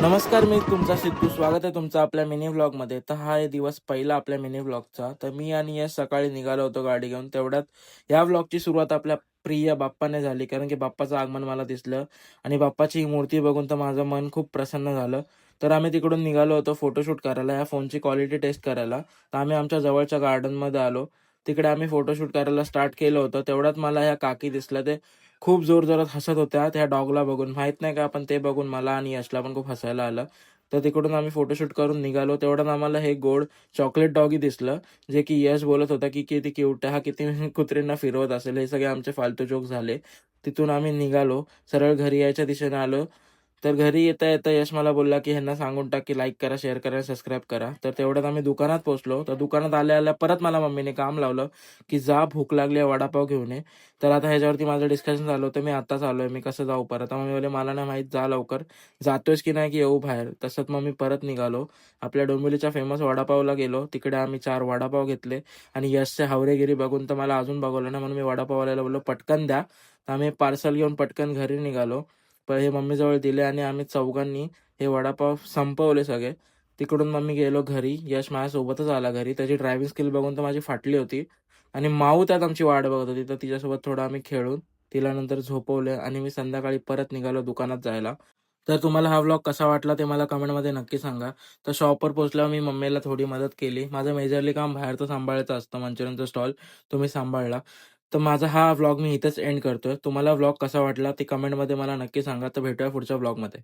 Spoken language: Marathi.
नमस्कार, मी तुमचा सिद्धू. स्वागत आहे तुमचं आपल्या मिनी व्लॉगमध्ये. तर हा आहे दिवस पहिला आपल्या मिनी व्लॉगचा. तर मी आणि यश सकाळी निघालो होतो गाडी घेऊन. तेवढ्यात या व्लॉगची सुरुवात आपल्या प्रिय बाप्पाने झाली. कारण की बाप्पाचं आगमन मला दिसलं आणि बाप्पाची ही मूर्ती बघून तर माझं मन खूप प्रसन्न झालं. तर आम्ही तिकडून निघालो होतो फोटोशूट करायला, या फोनची क्वालिटी टेस्ट करायला. तर आम्ही आमच्या जवळच्या गार्डनमध्ये आलो. तिकडे आम्ही फोटोशूट करायला स्टार्ट केलं होतं. तेवढ्यात मला ह्या काकी दिसल्या. ते खूप जोरजोरात हसत होत्या त्या डॉगला बघून. माहीत नाही का, पण ते बघून मला आणि यशला पण खूप हसायला आलं. तर तिकडून आम्ही फोटोशूट करून निघालो. तेवढ्यात आम्हाला हे गोड चॉकलेट डॉगी दिसलं, जे की यश बोलत होता, की किती क्यूट आहे, हा किती कुत्रींना फिरवत असेल. हे सगळे आमचे फालतू जोक झाले. तिथून आम्ही निघालो. सरळ घरी यायच्या दिशेने आलो. तर घरी येता-येता यश मला बोलला, की ह्यांना सांगून टाक, की लाईक करा, शेअर करा, सबस्क्राईब करा. तर तेवढ्यात आम्ही दुकानात पोहोचलो. तर दुकानात आल्या-आल्या परत मला मम्मीने काम लावलं, की जा भूक लागली आहे, वडापाव घेऊन ये. तर आता ह्याच्यावरती माझं डिस्कशन झालं होतं, मी आत्ताच आलोय, मी कसं जाऊ परत? तर मम्मी बोलले, "मला नाही माहीत, जा लवकर. जातोयस की नाही की येऊ बाहेर?" तसंच मग मी परत निघालो. आपल्या डोंबिवलीच्या फेमस वडापावला गेलो. तिकडे आम्ही 4 वडापाव घेतले आणि यशचे हावरेगिरी बघून तर मला अजून बघवलं ना, म्हणून मी वडापाववाल्याला बोललो, "पटकन द्या." तर आम्ही पार्सल घेऊन पटकन घरी निघालो. पण हे मम्मीजवळ दिले आणि आम्ही चौघांनी हे वडापाव संपवले सगळे. तिकडून मग मी गेलो घरी. यश माझ्यासोबतच आला घरी. त्याची ड्रायव्हिंग स्किल बघून तर माझी फाटली होती. आणि माऊ त्यात आमची वाट बघत होती. तर तिच्यासोबत थोडं आम्ही खेळून तिला नंतर झोपवलं आणि मी संध्याकाळी परत निघालो दुकानात जायला. तर तुम्हाला हा व्लॉग कसा वाटला ते मला कमेंटमध्ये नक्की सांगा. तर शॉपवर पोहोचल्यावर मी मम्मीला थोडी मदत केली. माझं मेजरली काम बाहेरचं सांभाळायचं असतं, मंचुरियनचा स्टॉल तो मी सांभाळला. तर माझा हा व्लॉग मी इथेच एंड करतोय. तुम्हाला व्लॉग कसा वाटला ते कमेंटमध्ये मला नक्की सांगा. तर भेटूया पुढच्या व्लॉगमध्ये.